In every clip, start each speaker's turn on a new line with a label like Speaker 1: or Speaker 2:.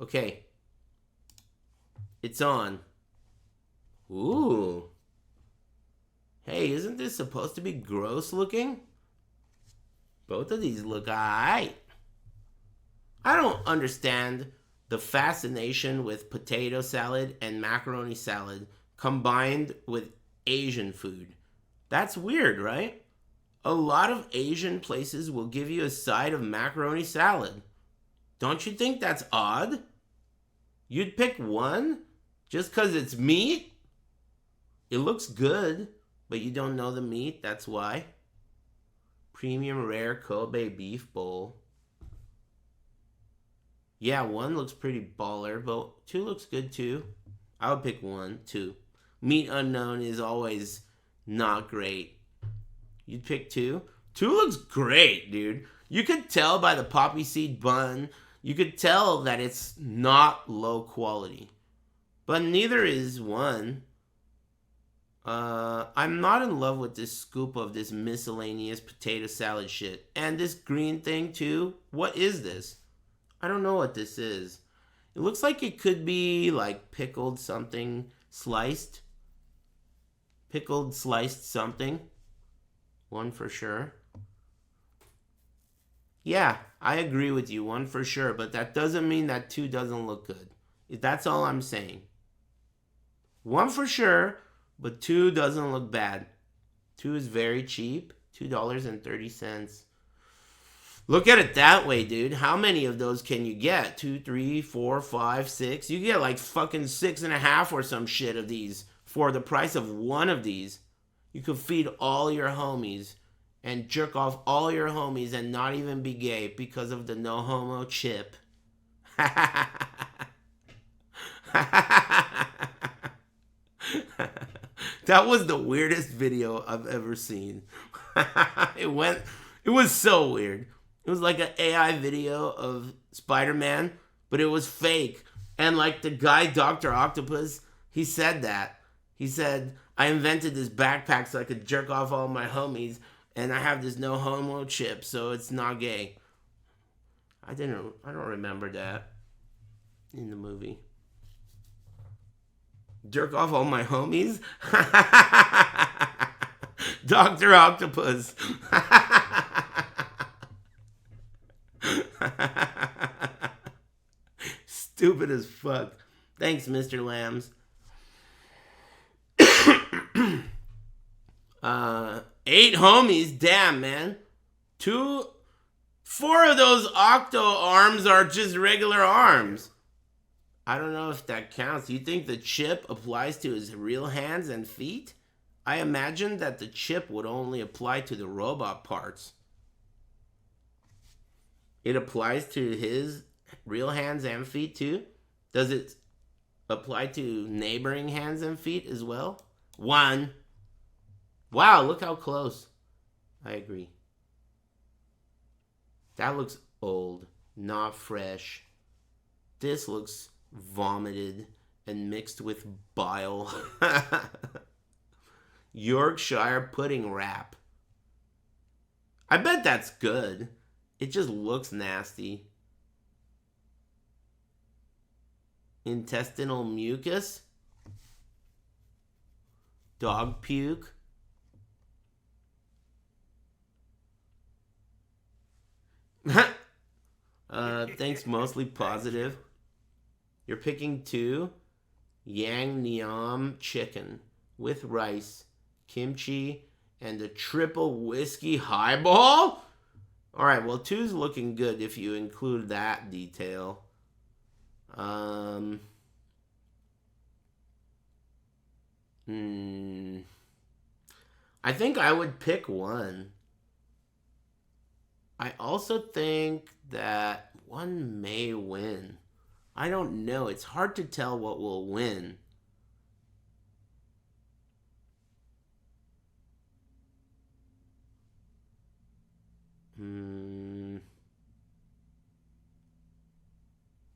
Speaker 1: Okay. It's on. Ooh. Hey, isn't this supposed to be gross looking? Both of these look alright. I don't understand the fascination with potato salad and macaroni salad combined with Asian food. That's weird, right? A lot of Asian places will give you a side of macaroni salad. Don't you think that's odd? You'd pick one just because it's meat? It looks good, but you don't know the meat, that's why. Premium rare Kobe beef bowl. Yeah, one looks pretty baller, but two looks good too. I would pick one, two. Meat unknown is always not great. You'd pick two? Two looks great, dude. You could tell by the poppy seed bun. You could tell that it's not low quality. But neither is one. I'm not in love with this scoop of this miscellaneous potato salad shit. And this green thing too. What is this? I don't know what this is. It looks like it could be like pickled something sliced. Pickled sliced something. One for sure. Yeah, I agree with you, one for sure. But that doesn't mean that two doesn't look good. That's all I'm saying. One for sure, but two doesn't look bad. Two is very cheap. $2.30. Look at it that way, dude. How many of those can you get? 2, 3, 4, 5, 6. You get like fucking 6.5 or some shit of these for the price of one of these. You could feed all your homies and jerk off all your homies and not even be gay because of the no homo chip. That was the weirdest video I've ever seen. It was so weird. It was like an AI video of Spider-Man, but it was fake. And like the guy, Dr. Octopus, he said that. He said, I invented this backpack so I could jerk off all my homies, and I have this no homo chip, so it's not gay. I don't remember that in the movie. Jerk off all my homies? Dr. Octopus. Stupid as fuck. Thanks, Mr. Lambs. 8 homies, damn, man. 4 of those octo arms are just regular arms. I don't know if that counts. You think the chip applies to his real hands and feet? I imagine that the chip would only apply to the robot parts. It applies to his real hands and feet too? Does it apply to neighboring hands and feet as well? 1. Wow, look how close. I agree. That looks old, not fresh. This looks vomited and mixed with bile. Yorkshire pudding wrap. I bet that's good. It just looks nasty. Intestinal mucus. Dog puke. Thanks, mostly positive. You're picking 2. Yang Niam chicken with rice, kimchi, and a triple whiskey highball? Alright, well, 2's looking good if you include that detail. I think I would pick 1. I also think that 1 may win. I don't know. It's hard to tell what will win.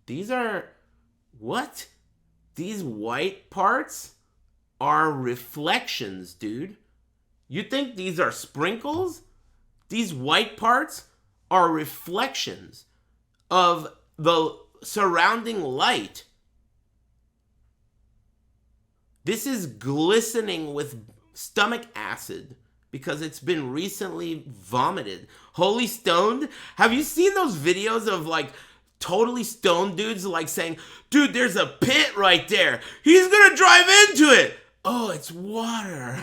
Speaker 1: These are... What? These white parts are reflections, dude. You think these are sprinkles? These white parts are reflections of the surrounding light. This is glistening with stomach acid because it's been recently vomited. Holy stoned? Have you seen those videos of like totally stoned dudes like saying, dude, there's a pit right there. He's gonna drive into it. Oh, it's water.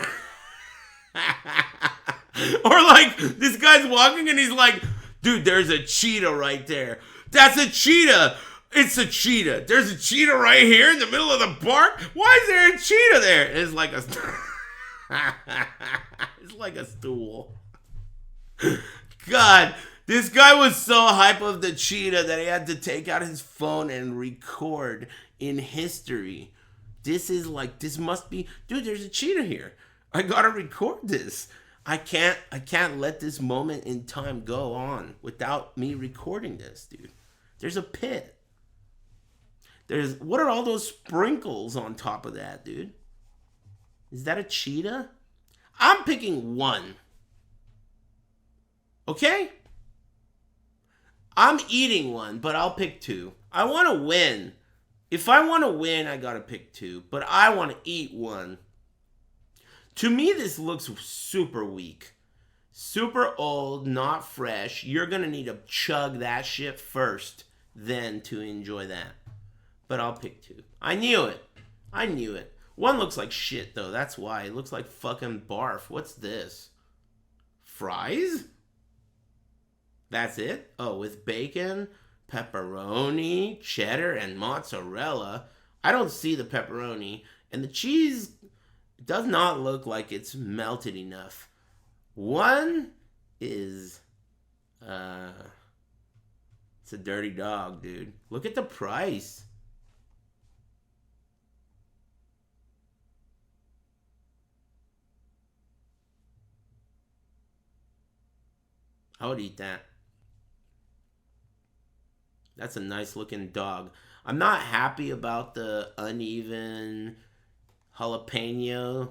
Speaker 1: Or like this guy's walking and he's like, dude, there's a cheetah right there. That's a cheetah. It's a cheetah. There's a cheetah right here in the middle of the park. Why is there a cheetah there? It's like a it's like a stool. God, this guy was so hype of the cheetah that he had to take out his phone and record in history. This is like, this must be, dude, there's a cheetah here. I gotta record this. I can't let this moment in time go on without me recording this, dude. There's a pit. What are all those sprinkles on top of that, dude? Is that a cheetah? I'm picking one. Okay? I'm eating one, but I'll pick two. I want to win. If I want to win, I gotta pick two. But I want to eat one. To me, this looks super weak. Super old, not fresh. You're gonna need to chug that shit first, then to enjoy that. But I'll pick two. I knew it. I knew it. One looks like shit, though. That's why. It looks like fucking barf. What's this? Fries? That's it? Oh, with bacon, pepperoni, cheddar, and mozzarella. I don't see the pepperoni. And the cheese does not look like it's melted enough. One is... it's a dirty dog, dude. Look at the price. I would eat that. That's a nice looking dog. I'm not happy about the uneven jalapeno.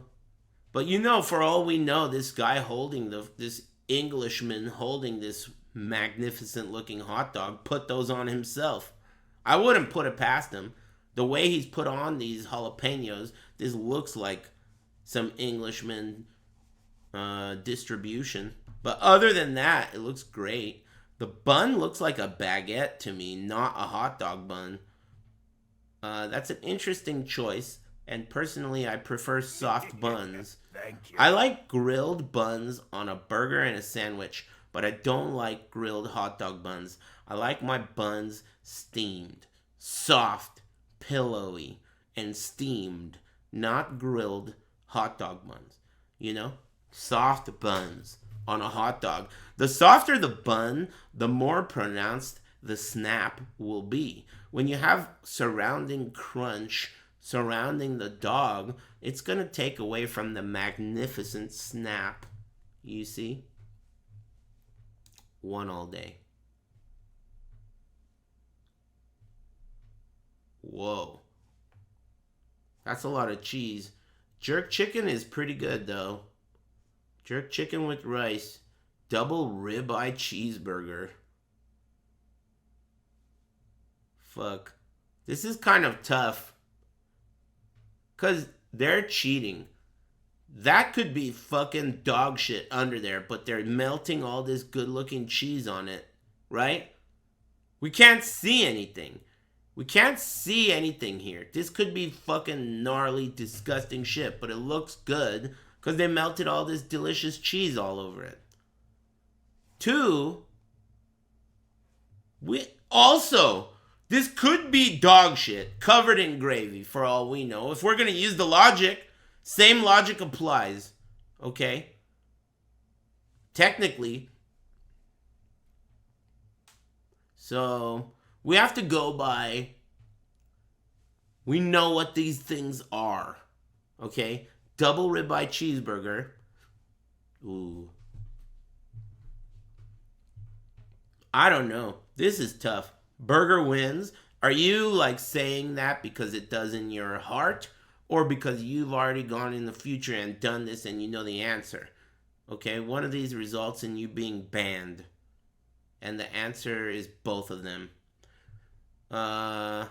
Speaker 1: But you know, for all we know, this guy holding this Englishman holding this magnificent looking hot dog put those on himself. I wouldn't put it past him. The way he's put on these jalapenos, this looks like some Englishman distribution. But other than that, it looks great. The bun looks like a baguette to me, not a hot dog bun. That's an interesting choice. And personally, I prefer soft buns.
Speaker 2: Thank you.
Speaker 1: I like grilled buns on a burger and a sandwich, but I don't like grilled hot dog buns. I like my buns steamed, soft, pillowy, and steamed, not grilled hot dog buns. You know? Soft buns on a hot dog. The softer the bun, the more pronounced the snap will be. When you have surrounding crunch surrounding the dog, it's going to take away from the magnificent snap. You see? One all day. Whoa. That's a lot of cheese. Jerk chicken is pretty good, though. Jerk chicken with rice. Double ribeye cheeseburger. Fuck. This is kind of tough. Because they're cheating. That could be fucking dog shit under there, but they're melting all this good looking cheese on it. Right? We can't see anything. We can't see anything here. This could be fucking gnarly, disgusting shit, but it looks good because they melted all this delicious cheese all over it. Two, this could be dog shit covered in gravy for all we know. If we're going to use the logic, same logic applies. Okay? Technically. So, we have to go by, we know what these things are. Okay? Double ribeye cheeseburger. Ooh. I don't know. This is tough. Burger wins. Are you like saying that because it does in your heart, or because you've already gone in the future and done this and you know the answer? Okay, one of these results in you being banned, and the answer is both of them. Uh,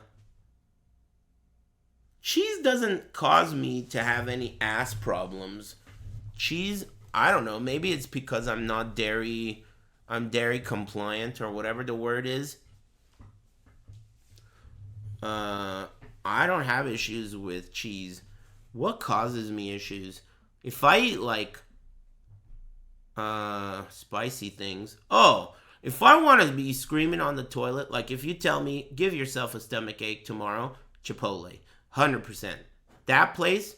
Speaker 1: cheese doesn't cause me to have any ass problems. Cheese, I don't know. Maybe it's because I'm not dairy. I'm dairy compliant or whatever the word is. I don't have issues with cheese. What causes me issues? If I eat like spicy things. Oh, if I want to be screaming on the toilet, like if you tell me give yourself a stomach ache tomorrow, Chipotle, 100%. That place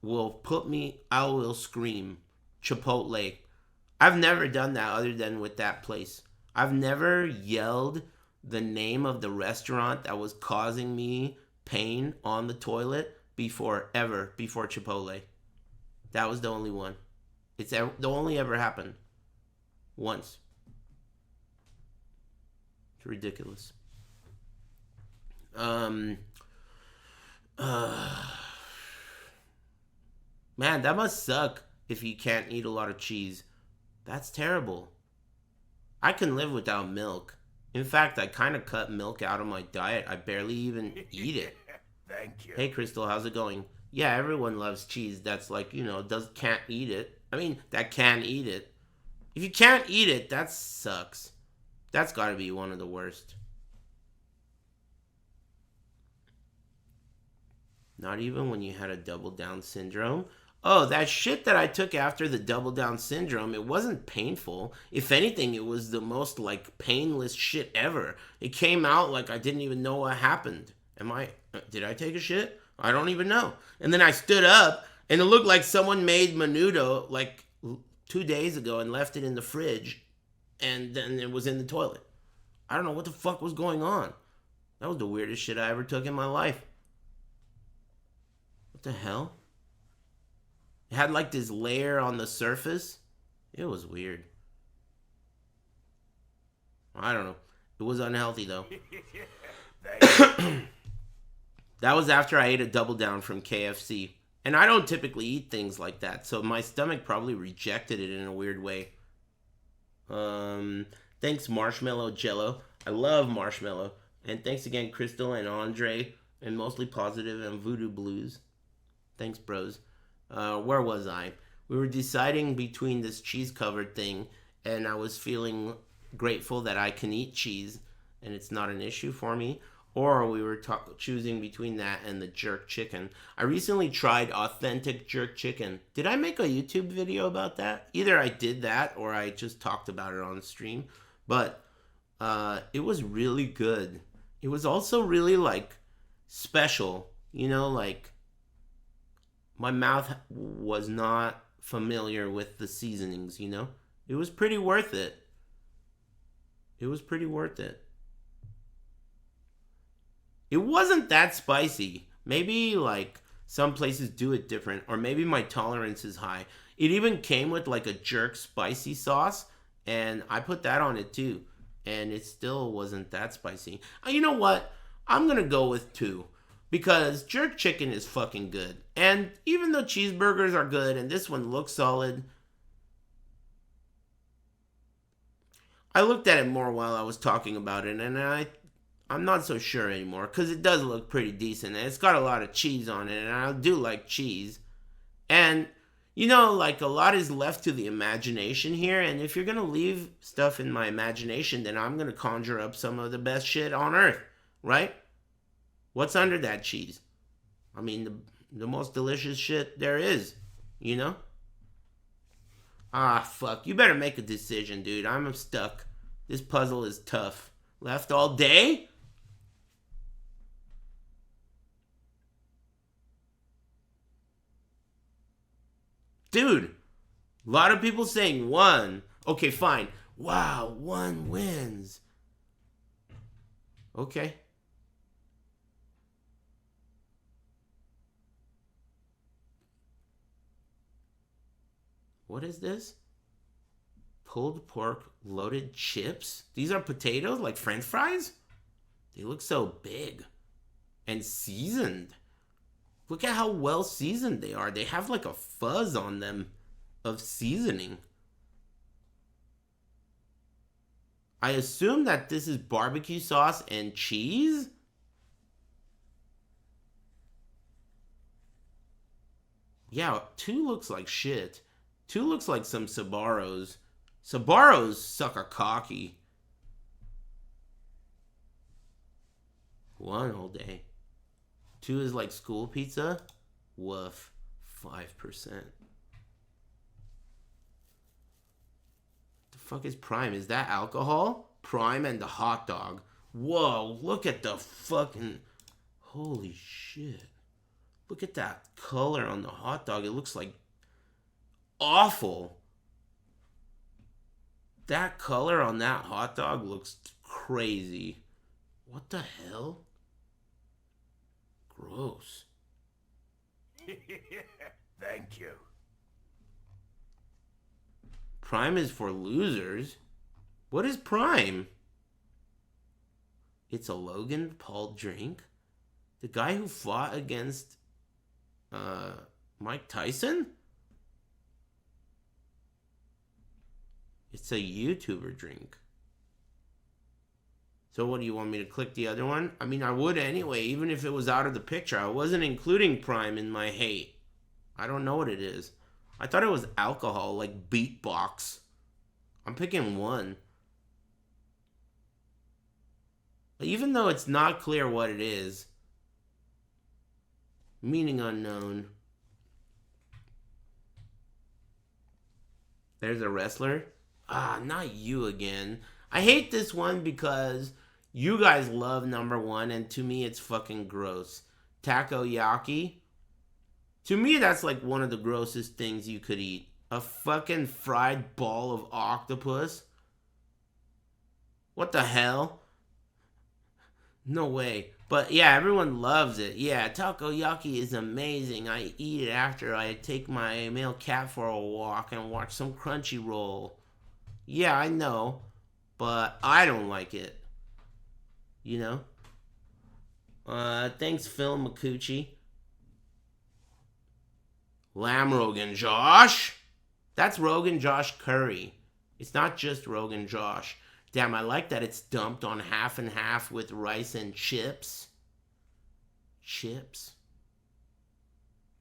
Speaker 1: will put me. I will scream Chipotle. I've never done that other than with that place. I've never yelled the name of the restaurant that was causing me pain on the toilet before Chipotle. That was the only one. It's the only ever happened. Once. It's ridiculous. Man, that must suck if you can't eat a lot of cheese. That's terrible. I can live without milk. In fact, I kind of cut milk out of my diet. I barely even eat it.
Speaker 2: Thank you.
Speaker 1: Hey, Crystal, how's it going? Yeah, everyone loves cheese. That's like, can't eat it. I mean, that can eat it. If you can't eat it, that sucks. That's got to be one of the worst. Not even when you had a double down syndrome. Oh, that shit that I took after the double down syndrome, it wasn't painful. If anything, it was the most like painless shit ever. It came out like I didn't even know what happened. Did I take a shit? I don't even know. And then I stood up and it looked like someone made menudo like 2 days ago and left it in the fridge and then it was in the toilet. I don't know what the fuck was going on. That was the weirdest shit I ever took in my life. What the hell? It had like this layer on the surface. It was weird. I don't know. It was unhealthy though. That was after I ate a double down from KFC. And I don't typically eat things like that, so my stomach probably rejected it in a weird way. Thanks Marshmallow Jello. I love marshmallow. And thanks again Crystal and Andre and Mostly Positive and Voodoo Blues. Thanks bros. Where was I? We were deciding between this cheese covered thing, and I was feeling grateful that I can eat cheese and it's not an issue for me. Or we were choosing between that and the jerk chicken. I recently tried authentic jerk chicken. Did I make a YouTube video about that? Either I did that or I just talked about it on stream. But it was really good. It was also really like special. Like my mouth was not familiar with the seasonings, It was pretty worth it. It was pretty worth it. It wasn't that spicy. Maybe like some places do it different, or maybe my tolerance is high. It even came with like a jerk spicy sauce, and I put that on it too, and it still wasn't that spicy. You know what? I'm gonna go with 2 because jerk chicken is fucking good, and even though cheeseburgers are good and this one looks solid, I looked at it more while I was talking about it, and I'm not so sure anymore because it does look pretty decent and it's got a lot of cheese on it, and I do like cheese. And like a lot is left to the imagination here, and if you're gonna leave stuff in my imagination, then I'm gonna conjure up some of the best shit on earth, right? What's under that cheese? I mean, the most delicious shit there is, Ah, fuck. You better make a decision, dude. I'm stuck. This puzzle is tough. Left all day? Dude, a lot of people saying 1. Okay, fine. Wow, 1 wins. Okay. What is this? Pulled pork loaded chips? These are potatoes like French fries? They look so big and seasoned. Look at how well seasoned they are. They have like a fuzz on them of seasoning. I assume that this is barbecue sauce and cheese? Yeah, 2 looks like shit. 2 looks like some Sabaros. Sabaros suck a cocky. 1 all day. 2 is like school pizza? Woof. 5%. The fuck is Prime? Is that alcohol? Prime and the hot dog. Whoa, look at the fucking... Holy shit. Look at that color on the hot dog. It looks like awful. That color on that hot dog looks crazy. What the hell? Gross.
Speaker 2: Thank you.
Speaker 1: Prime is for losers? What is Prime? It's a Logan Paul drink? The guy who fought against Mike Tyson? It's a YouTuber drink. So what, do you want me to click the other one? I mean, I would anyway, even if it was out of the picture. I wasn't including Prime in my hate. I don't know what it is. I thought it was alcohol, like beatbox. I'm picking 1. Even though it's not clear what it is. Meaning unknown. There's a wrestler. Ah, not you again. I hate this one because you guys love number 1, and to me it's fucking gross. Takoyaki. To me, that's like one of the grossest things you could eat. A fucking fried ball of octopus. What the hell? No way. But yeah, everyone loves it. Yeah, takoyaki is amazing. I eat it after I take my male cat for a walk and watch some Crunchyroll. Yeah, I know. But I don't like it. You know? Thanks, Phil Makuchi. Lamb Rogan Josh? That's Rogan Josh Curry. It's not just Rogan Josh. Damn, I like that it's dumped on half and half with rice and chips. Chips?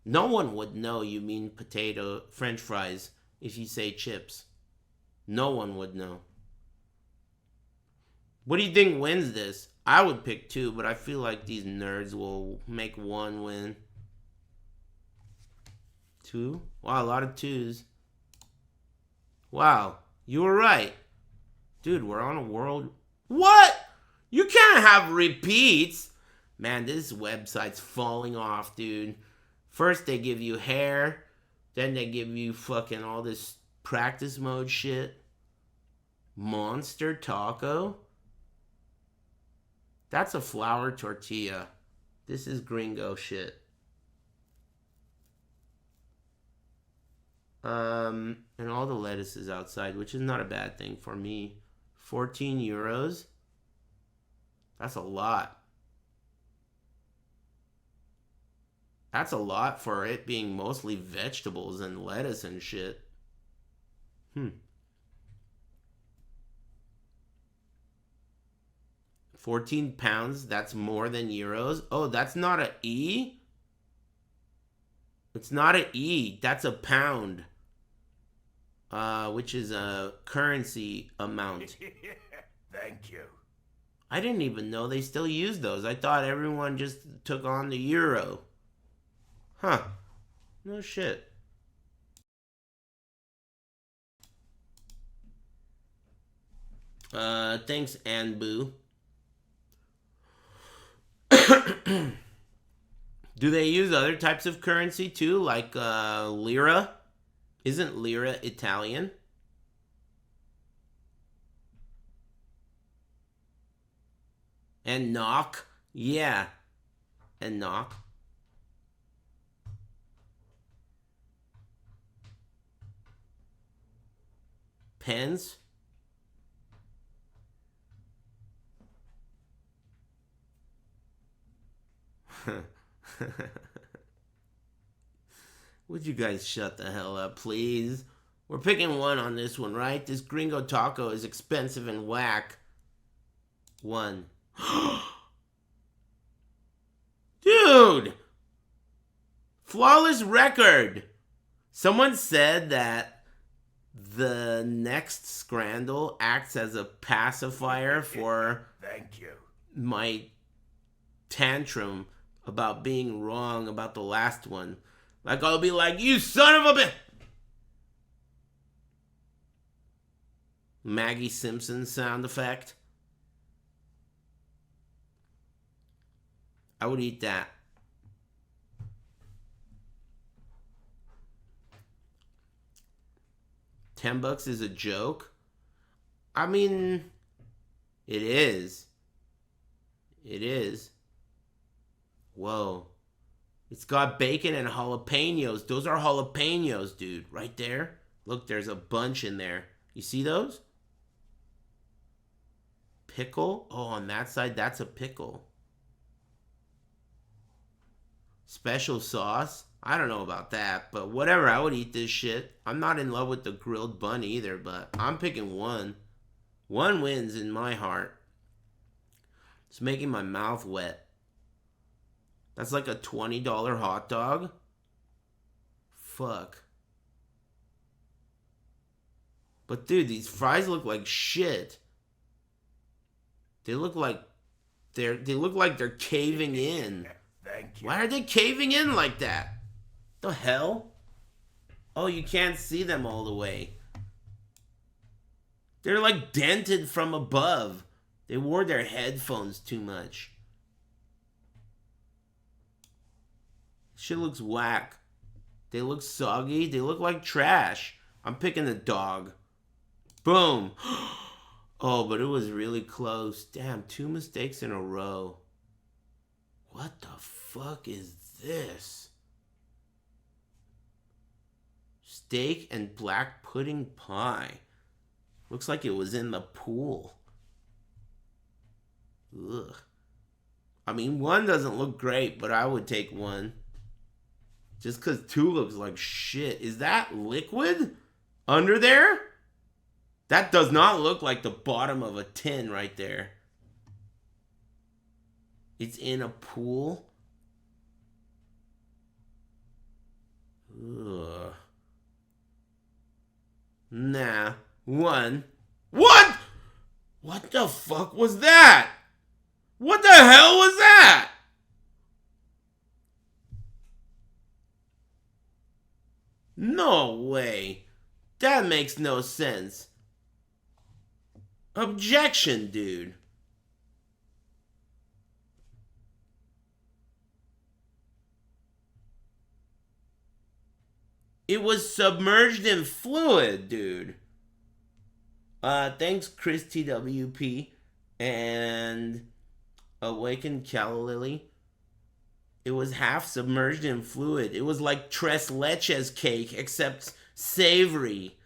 Speaker 1: No one would know you mean potato french fries if you say chips. No one would know. What do you think wins this? I would pick 2, but I feel like these nerds will make 1 win. 2? Wow, a lot of 2s. Wow, you were right. Dude, we're on a world... What? You can't have repeats. Man, this website's falling off, dude. First they give you hair. Then they give you fucking all this practice mode shit. Monster taco? That's a flour tortilla. This is gringo shit. And all the lettuce is outside, which is not a bad thing for me. 14 euros? That's a lot. That's a lot for it being mostly vegetables and lettuce and shit. 14 pounds, that's more than euros. Oh, that's not a E? It's not a E, that's a pound. Which is a currency amount.
Speaker 2: Thank you.
Speaker 1: I didn't even know they still use those. I thought everyone just took on the euro. Huh. No shit. Thanks, Anbu. Do they use other types of currency too, like lira? Isn't lira Italian? And knock? Yeah. And knock. Pens? Would you guys shut the hell up, please? We're picking 1 on this one, right? This gringo taco is expensive and whack. 1. Dude! Flawless record! Someone said that the next Scrandle acts as a pacifier for
Speaker 2: Thank you.
Speaker 1: my tantrum about being wrong about the last one. Like, I'll be like, you son of a bitch! Maggie Simpson sound effect. I would eat that. $10 is a joke? I mean, it is. It is. Whoa. It's got bacon and jalapenos. Those are jalapenos, dude. Right there. Look, there's a bunch in there. You see those? Pickle? Oh, on that side, that's a pickle. Special sauce? I don't know about that, but whatever, I would eat this shit. I'm not in love with the grilled bun either, but I'm picking one. One wins in my heart. It's making my mouth wet. That's like a $20 hot dog? Fuck. But dude, these fries look like shit. They look like they're caving in.
Speaker 2: Thank you.
Speaker 1: Why are they caving in like that? The hell? Oh, you can't see them all the way. They're like dented from above. They wore their headphones too much. Shit looks whack. They look soggy. They look like trash. I'm picking the dog. Boom. Oh, but it was really close. Damn, 2 mistakes in a row. What the fuck is this? Steak and black pudding pie. Looks like it was in the pool. Ugh. I mean, 1 doesn't look great, but I would take 1. Just because 2 looks like shit. Is that liquid under there? That does not look like the bottom of a tin right there. It's in a pool. Ugh. Nah. 1. What? What the fuck was that? What the hell was that? No way. That makes no sense. Objection, dude. It was submerged in fluid, dude. Thanks, Chris TWP and Awakened Calla Lily. It was half submerged in fluid. It was like tres leches cake, except savory.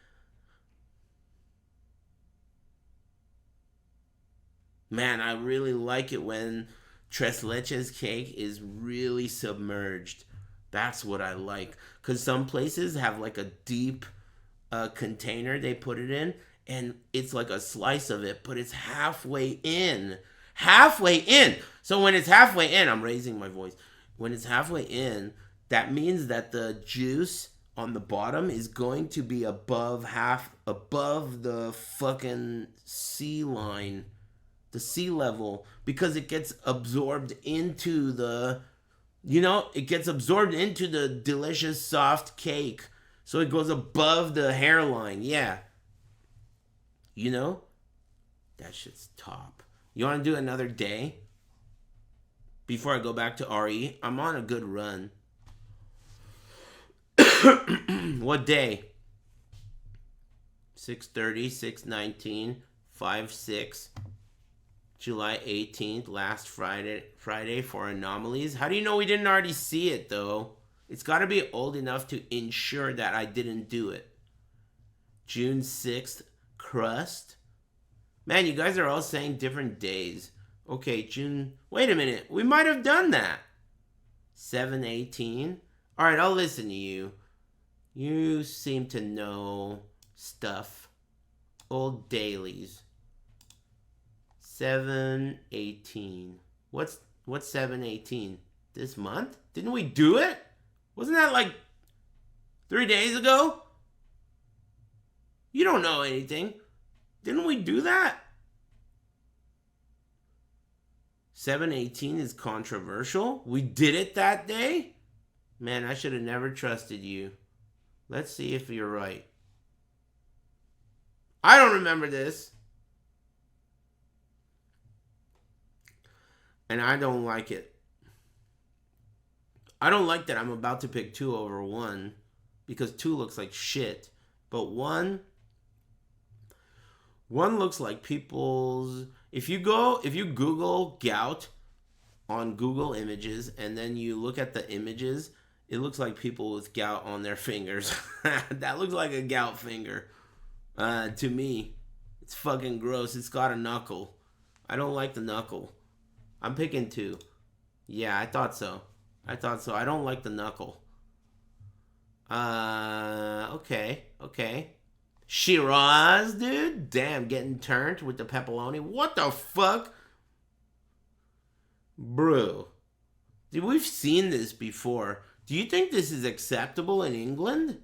Speaker 1: Man, I really like it when tres leches cake is really submerged. That's what I like. Because some places have like a deep container they put it in, and it's like a slice of it, but it's halfway in. Halfway in! So when it's halfway in, I'm raising my voice. When it's halfway in, that means that the juice on the bottom is going to be above the fucking sea line. The sea level, because it gets absorbed into the, it gets absorbed into the delicious soft cake. So it goes above the hairline. Yeah. That shit's top. You want to do another day? Before I go back to RE, I'm on a good run. What day? 6:30, 6:19, 5/6. July 18th, last Friday for anomalies. How do you know we didn't already see it, though? It's got to be old enough to ensure that I didn't do it. June 6th, crust. Man, you guys are all saying different days. Okay, June... Wait a minute. We might have done that. 7/18. All right, I'll listen to you. You seem to know stuff. Old dailies. 7/18. What's 7/18? This month? Didn't we do it? Wasn't that like 3 days ago? You don't know anything. Didn't we do that? 7/18 is controversial. We did it that day? Man, I should have never trusted you. Let's see if you're right. I don't remember this. And I don't like it. I don't like that I'm about to pick 2 over 1 because 2 looks like shit. But 1 looks like people's... If you Google gout on Google Images and then you look at the images, it looks like people with gout on their fingers. That looks like a gout finger. To me, it's fucking gross. It's got a knuckle. I don't like the knuckle. I'm picking 2. Yeah, I thought so. I don't like the knuckle. Okay. Shiraz, dude. Damn, getting turned with the pepperoni. What the fuck? Bro. Dude, we've seen this before. Do you think this is acceptable in England?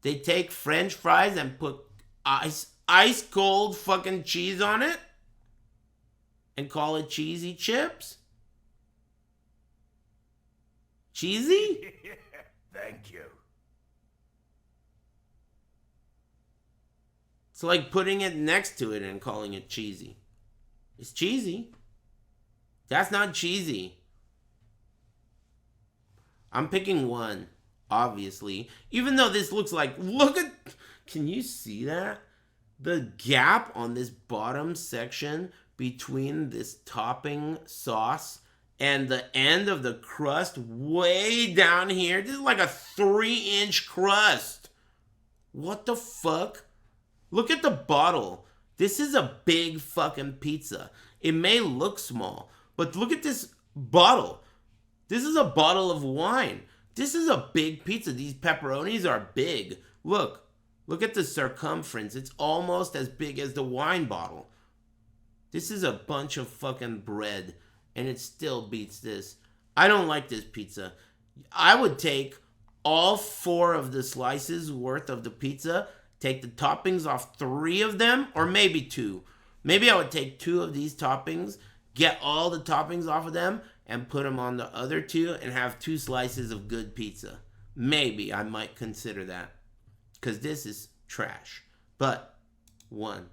Speaker 1: They take French fries and put ice cold fucking cheese on it? And call it cheesy chips? Cheesy?
Speaker 2: Thank you.
Speaker 1: It's like putting it next to it and calling it cheesy. It's cheesy. That's not cheesy. I'm picking 1, obviously. Even though this looks like... Look at... Can you see that? The gap on this bottom section between this topping sauce and the end of the crust way down here. This is like a 3-inch crust. What the fuck? Look at the bottle. This is a big fucking pizza. It may look small, but look at this bottle. This is a bottle of wine. This is a big pizza. These pepperonis are big. Look at the circumference. It's almost as big as the wine bottle. This is a bunch of fucking bread, and it still beats this. I don't like this pizza. I would take all 4 of the slices worth of the pizza, take the toppings off 3 of them, or maybe 2. Maybe I would take 2 of these toppings, get all the toppings off of them, and put them on the other 2 and have 2 slices of good pizza. Maybe I might consider that. Because this is trash. But 1.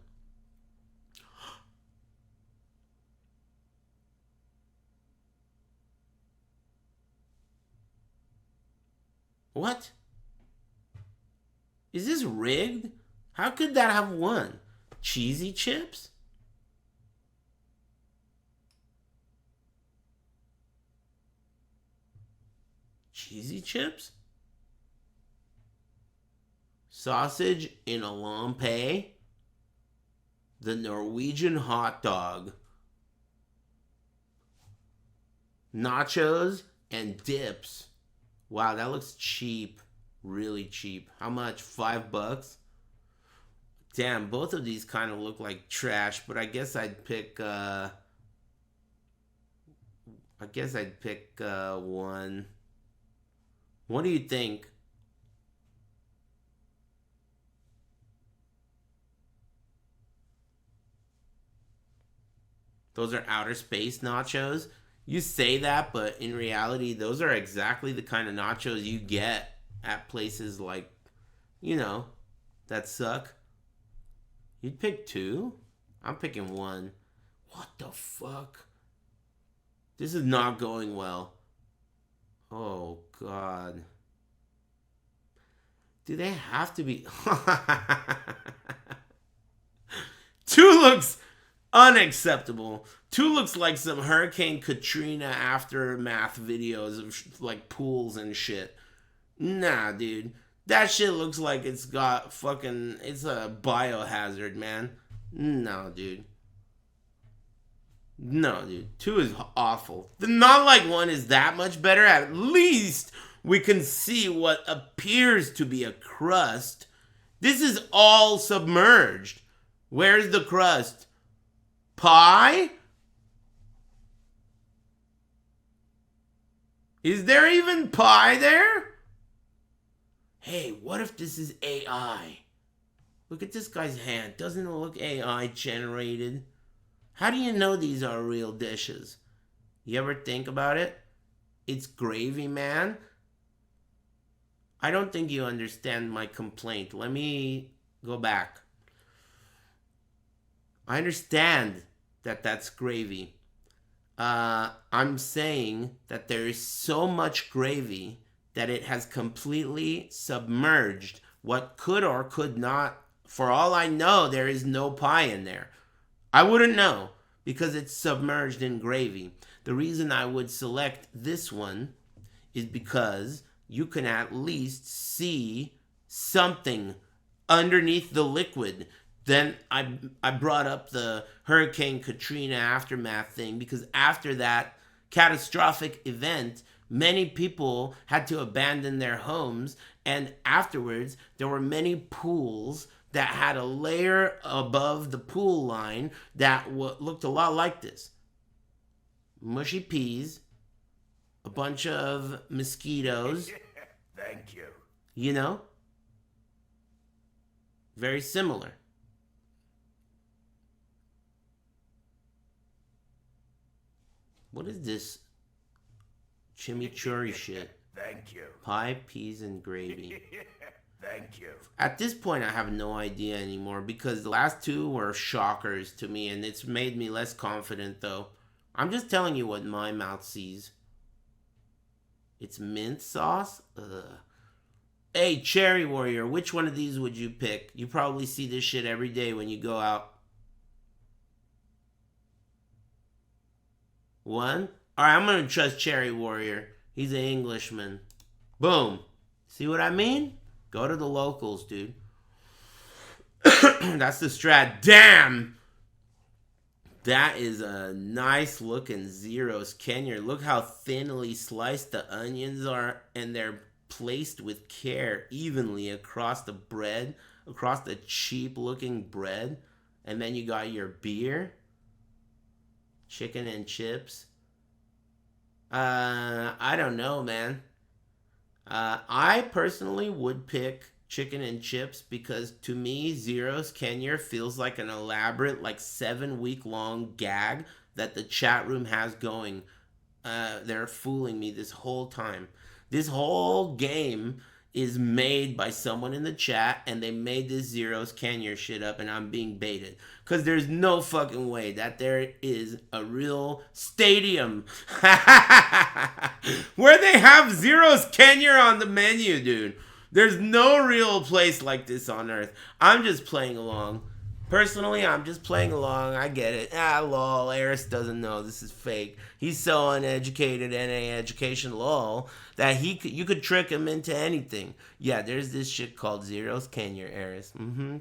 Speaker 1: What? Is this rigged? How could that have won? Cheesy chips? Cheesy chips? Sausage in a lampe? The Norwegian hot dog? Nachos and dips? Wow, that looks cheap. Really cheap. How much? $5? Damn, both of these kind of look like trash, but I guess I'd pick 1. What do you think? Those are outer space nachos? You say that, but in reality, those are exactly the kind of nachos you get at places like, that suck. You'd pick 2? I'm picking 1. What the fuck? This is not going well. Oh, God. Do they have to be... 2 looks unacceptable. 2 looks like some Hurricane Katrina aftermath videos of like pools and shit. Nah, dude. That shit looks like it's got fucking... It's a biohazard, man. No, dude. 2 is awful. Not like 1 is that much better. At least we can see what appears to be a crust. This is all submerged. Where's the crust? Pie? Is there even pie there? Hey, what if this is AI? Look at this guy's hand. Doesn't it look AI generated? How do you know these are real dishes? You ever think about it? It's gravy, man. I don't think you understand my complaint. Let me go back. I understand that that's gravy. I'm saying that there is so much gravy that it has completely submerged what could or could not. For all I know, there is no pie in there. I wouldn't know because it's submerged in gravy. The reason I would select this one is because you can at least see something underneath the liquid. Then I brought up the Hurricane Katrina aftermath thing because after that catastrophic event, many people had to abandon their homes, and afterwards there were many pools that had a layer above the pool line that looked a lot like this. Mushy peas, a bunch of mosquitoes.
Speaker 2: Thank you.
Speaker 1: You know? Very similar. What is this chimichurri shit?
Speaker 2: Thank you.
Speaker 1: Pie, peas, and gravy.
Speaker 2: Thank you.
Speaker 1: At this point, I have no idea anymore because the last two were shockers to me, and it's made me less confident, though. I'm just telling you what my mouth sees. It's mint sauce? Ugh. Hey, Cherry Warrior, which one of these would you pick? You probably see this shit every day when you go out. One? Alright, I'm gonna trust Cherry Warrior. He's an Englishman. Boom. See what I mean? Go to the locals, dude. That's the strat. Damn! That is a nice looking Zeros Kenya. Look how thinly sliced the onions are, and they're placed with care evenly across the bread, across the cheap looking bread. And then you got your beer, chicken and chips. I don't know, man. I personally would pick chicken and chips because to me, Zeros Kenya feels like an elaborate, like 7-week long gag that the chat room has going. They're fooling me this whole time. This whole game is made by someone in the chat, and they made this Zeros Kenya shit up, and I'm being baited. Because there's no fucking way that there is a real stadium where they have Zeros Kenya on the menu, dude. There's no real place like this on Earth. I'm just playing along. Personally, I'm just playing along. I get it. Lol. Aris doesn't know this is fake. He's so uneducated, NA education, lol, that you could trick him into anything. Yeah, there's this shit called Zeros Kenya, Aris.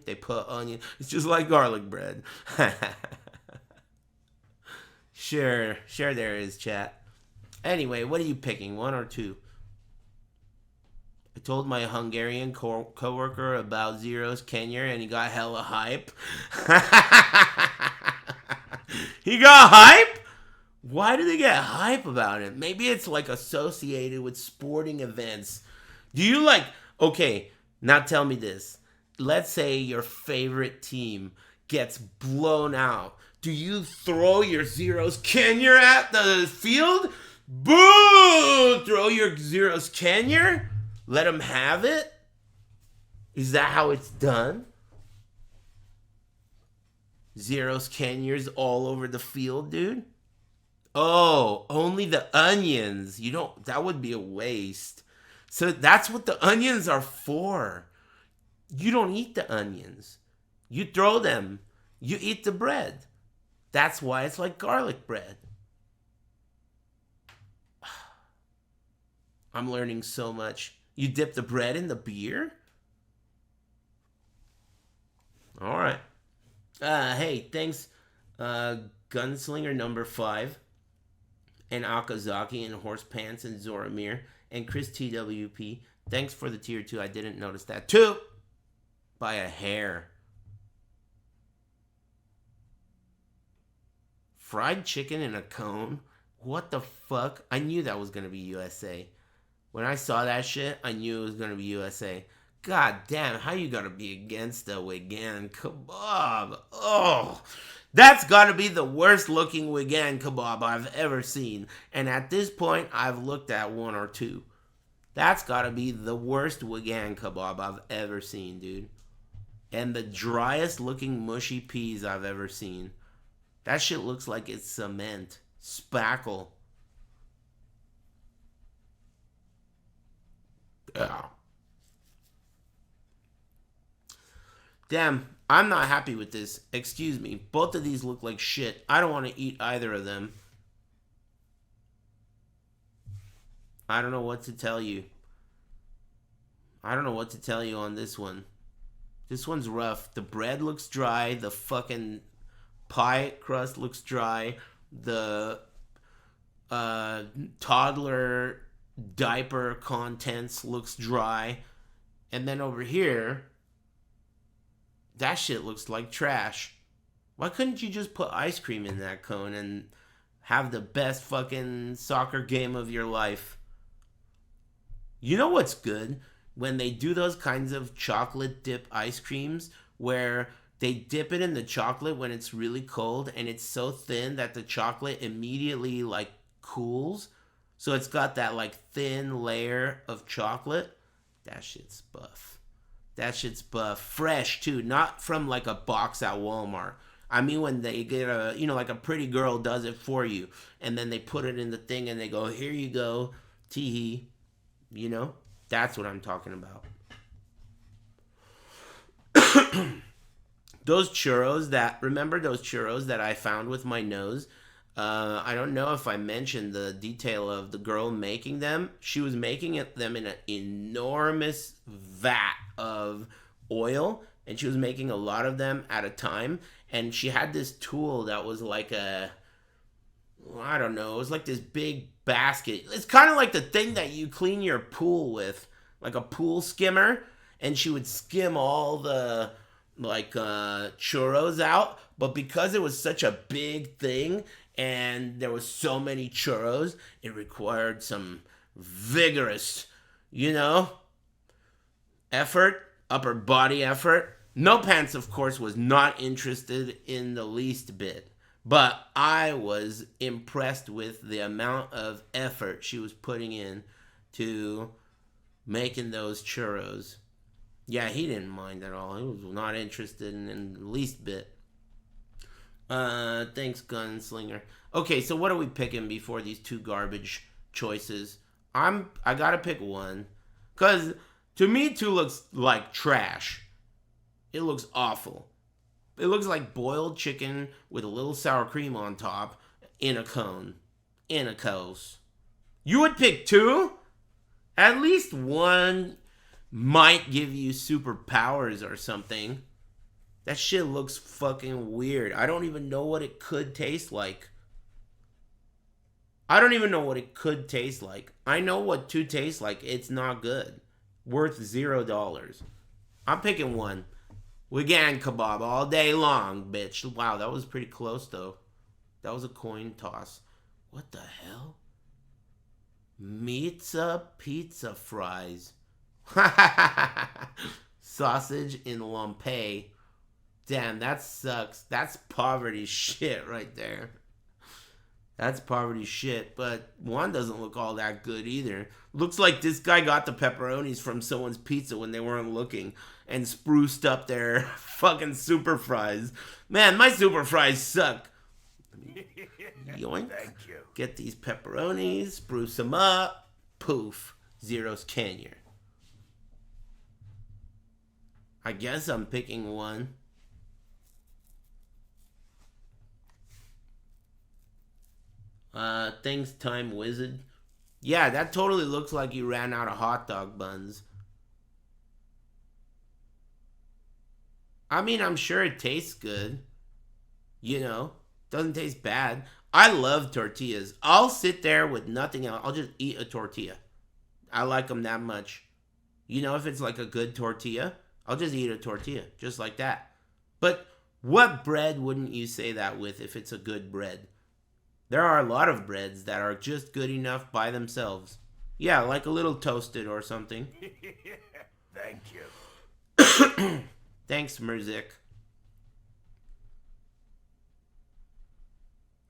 Speaker 1: They put onion. It's just like garlic bread. Sure there is, chat. Anyway, what are you picking? One or two? I told my Hungarian coworker about Zeros Kenya, and he got hella hype. He got hype? Why do they get hype about it? Maybe it's like associated with sporting events. Do you like... Okay, now tell me this. Let's say your favorite team gets blown out. Do you throw your Zeros Kenya at the field? Boo! Throw your Zeros Kenya? Let them have it? Is that how it's done? Zeros Kenyas all over the field, dude? Oh, only the onions. You don't... That would be a waste. So that's what the onions are for. You don't eat the onions. You throw them. You eat the bread. That's why it's like garlic bread. I'm learning so much. You dip the bread in the beer? All right. Hey, thanks, Gunslinger number 5, and Akazaki, and Horse Pants, and Zoramir, and Chris TWP. Thanks for the tier 2. I didn't notice that. 2! By a hair. Fried chicken in a cone? What the fuck? I knew that was gonna be USA. When I saw that shit, I knew it was gonna be USA. God damn, how you gotta be against the Wigan kebab? Oh, that's gotta be the worst looking Wigan kebab I've ever seen. And at this point, I've looked at one or two. That's gotta be the worst Wigan kebab I've ever seen, dude. And the driest looking mushy peas I've ever seen. That shit looks like it's cement. Spackle. Yeah. Damn, I'm not happy with this. Excuse me. Both of these look like shit. I don't want to eat either of them. I don't know what to tell you. I don't know what to tell you on this one. This one's rough. The bread looks dry. The fucking pie crust looks dry. The toddler diaper contents looks dry. And then over here, that shit looks like trash. Why couldn't you just put ice cream in that cone and have the best fucking soccer game of your life? You know what's good? When they do those kinds of chocolate dip ice creams where they dip it in the chocolate when it's really cold and it's so thin that the chocolate immediately like cools. So it's got that like thin layer of chocolate. That shit's buff. That shit's buff. Fresh too. Not from like a box at Walmart. I mean when they get a, you know, like a pretty girl does it for you. And then they put it in the thing and they go, here you go, tee-hee. You know? That's what I'm talking about. Those churros remember those churros that I found with my nose? I don't know if I mentioned the detail of the girl making them. She was making them in an enormous vat of oil, and she was making a lot of them at a time. And she had this tool that was like I don't know, it was like this big basket. It's kind of like the thing that you clean your pool with, like a pool skimmer. And she would skim all the churros out, but because it was such a big thing and there was so many churros, it required some vigorous, effort, upper body effort. No Pants, of course, was not interested in the least bit, but I was impressed with the amount of effort she was putting in to making those churros. Yeah, he didn't mind at all. He was not interested in the least bit. Thanks, Gunslinger. Okay, so what are we picking before these two garbage choices? I gotta pick one. Because to me, two looks like trash. It looks awful. It looks like boiled chicken with a little sour cream on top in a cone. In a coast. You would pick two? At least one might give you superpowers or something. That shit looks fucking weird. I don't even know what it could taste like. I don't even know what it could taste like. I know what two tastes like. It's not good. Worth $0. I'm picking one. Wigan kebab all day long, bitch. Wow, that was pretty close though. That was a coin toss. What the hell? Pizza fries. Sausage in Lumpay. Damn, that sucks. That's poverty shit right there. That's poverty shit, but one doesn't look all that good either. Looks like this guy got the pepperonis from someone's pizza when they weren't looking and spruced up their fucking super fries. Man, my super fries suck. Yoink.
Speaker 2: Thank you.
Speaker 1: Get these pepperonis, spruce them up, poof, zeros canyon. I guess I'm picking one. Thanks, Time Wizard. Yeah, that totally looks like you ran out of hot dog buns. I mean, I'm sure it tastes good. Doesn't taste bad. I love tortillas. I'll sit there with nothing else. I'll just eat a tortilla. I like them that much. If it's like a good tortilla, I'll just eat a tortilla, just like that. But what bread wouldn't you say that with if it's a good bread? There are a lot of breads that are just good enough by themselves. Yeah, like a little toasted or something.
Speaker 2: Thank you.
Speaker 1: Thanks, Merzik.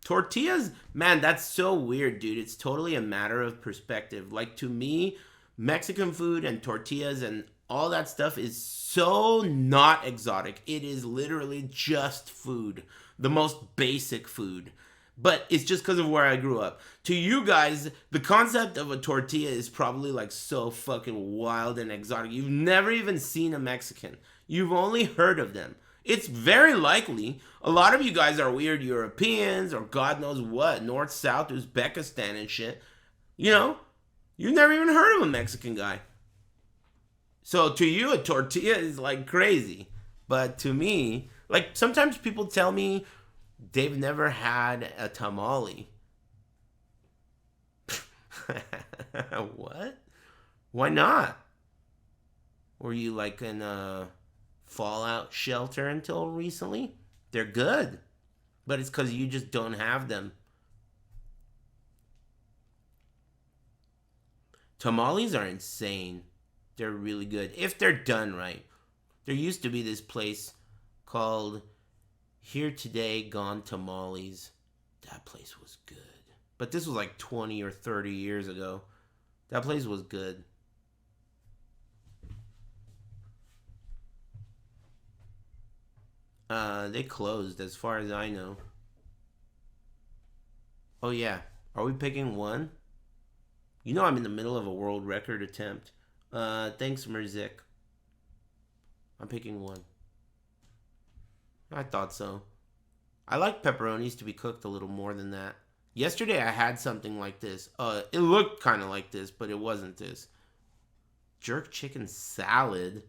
Speaker 1: Tortillas, man, that's so weird, dude. It's totally a matter of perspective. Like, to me, Mexican food and tortillas and all that stuff is so not exotic. It is literally just food, the most basic food. But it's just because of where I grew up. To you guys, the concept of a tortilla is probably like so fucking wild and exotic. You've never even seen a Mexican. You've only heard of them. It's very likely a lot of you guys are weird Europeans or God knows what, North, South, Uzbekistan and shit. You know, you've never even heard of a Mexican guy. So to you, a tortilla is like crazy. But to me, like sometimes people tell me they've never had a tamale. What? Why not? Were you like in a fallout shelter until recently? They're good. But it's because you just don't have them. Tamales are insane. They're really good. If they're done right. There used to be this place called Here Today, Gone Tamales. That place was good. But this was like 20 or 30 years ago. That place was good. They closed as far as I know. Oh yeah. Are we picking one? You know I'm in the middle of a world record attempt. Thanks, Merzik. I'm picking one. I thought so. I like pepperonis to be cooked a little more than that. Yesterday I had something like this. It looked kind of like this, but it wasn't this. Jerk chicken salad.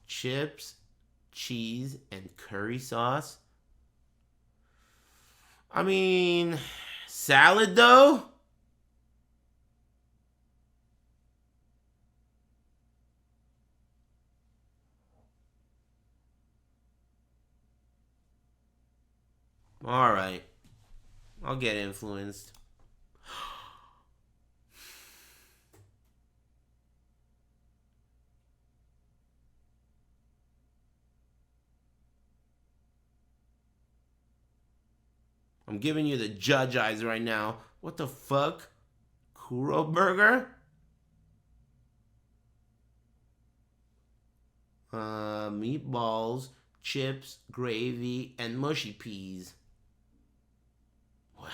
Speaker 1: Chips, cheese, and curry sauce. I mean, salad though? Alright. I'll get influenced. I'm giving you the judge eyes right now. What the fuck? Kuro burger? Meatballs, chips, gravy, and mushy peas. Wow.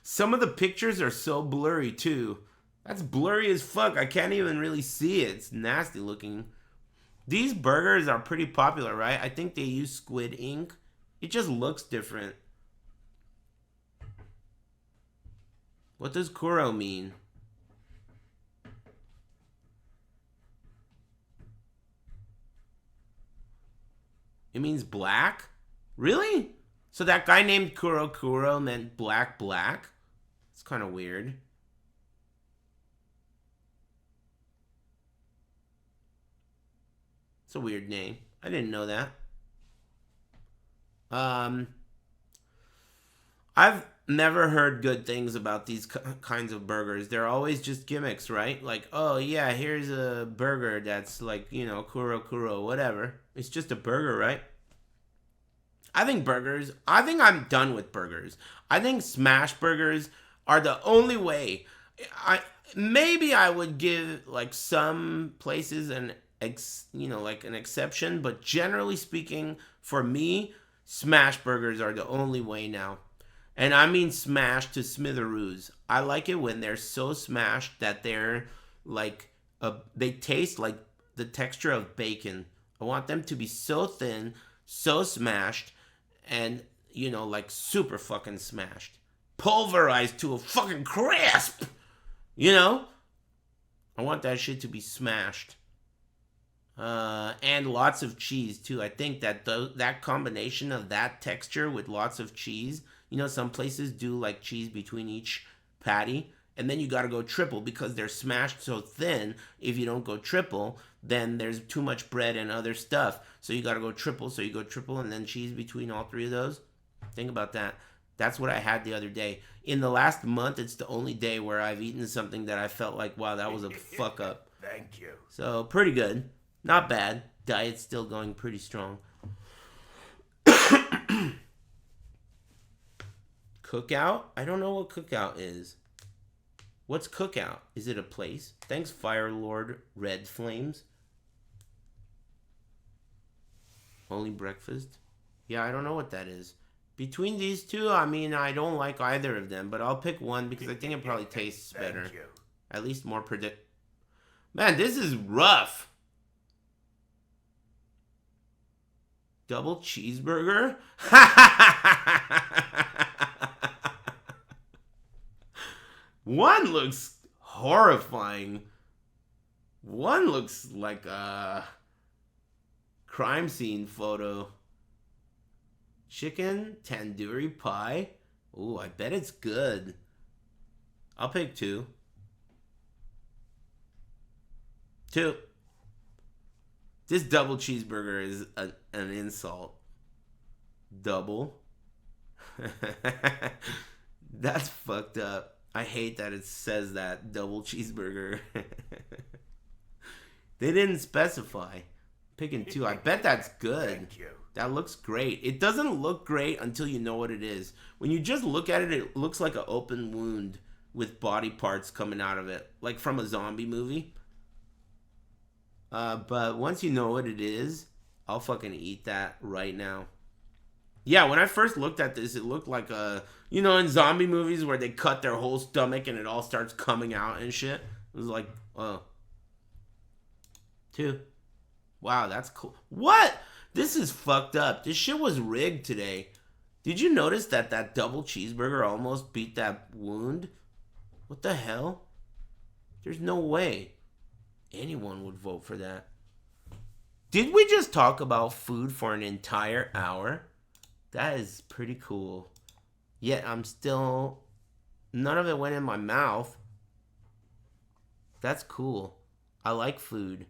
Speaker 1: Some of the pictures are so blurry too. That's blurry as fuck. I can't even really see it. It's nasty looking. These burgers are pretty popular, right? I think they use squid ink. It just looks different. What does Kuro mean? It means black? Really? So that guy named Kuro Kuro meant black black? It's kind of weird. It's a weird name. I didn't know that. I've never heard good things about these kinds of burgers. They're always just gimmicks, right? Like, oh yeah, here's a burger that's like, you know, Kuro Kuro, whatever. It's just a burger, right? I think I'm done with burgers. I think smash burgers are the only way. Maybe I would give like some places like an exception, but generally speaking, for me, smash burgers are the only way now. And I mean smashed to smithereens. I like it when they're so smashed that they're like they taste like the texture of bacon. I want them to be so thin, so smashed, and you know, like super fucking smashed. Pulverized to a fucking crisp. You know? I want that shit to be smashed. And lots of cheese too. I think that that combination of that texture with lots of cheese, you know, some places do like cheese between each patty, and then you got to go triple because they're smashed so thin. If you don't go triple, then there's too much bread and other stuff. So you got to go triple. So you go triple and then cheese between all three of those. Think about that. That's what I had the other day. In the last month, it's the only day where I've eaten something that I felt like, wow, that was a fuck up.
Speaker 2: Thank you.
Speaker 1: So, pretty good. Not bad. Diet's still going pretty strong. Cookout? I don't know what Cookout is. What's Cookout? Is it a place? Thanks, Fire Lord Red Flames. Only breakfast? Yeah, I don't know what that is. Between these two, I mean, I don't like either of them, but I'll pick one because I think it probably tastes better.
Speaker 2: Thank you.
Speaker 1: At least more Man, this is rough. Double cheeseburger? One looks horrifying. One looks like a crime scene photo. Chicken tandoori pie. Ooh, I bet it's good. I'll pick two. Two. This double cheeseburger is an insult. Double. That's fucked up. I hate that it says that. Double cheeseburger. They didn't specify. Picking two. I bet that's good.
Speaker 2: Thank you.
Speaker 1: That looks great. It doesn't look great until you know what it is. When you just look at it, it looks like an open wound with body parts coming out of it. Like from a zombie movie. But once you know what it is, I'll fucking eat that right now. Yeah, when I first looked at this, it looked like you know, in zombie movies where they cut their whole stomach and it all starts coming out and shit. It was like, oh. Two. Wow, that's cool. What? This is fucked up. This shit was rigged today. Did you notice that that double cheeseburger almost beat that wound? What the hell? There's no way anyone would vote for that. Did we just talk about food for an entire hour? That is pretty cool. Yet I'm still... None of it went in my mouth. That's cool. I like food.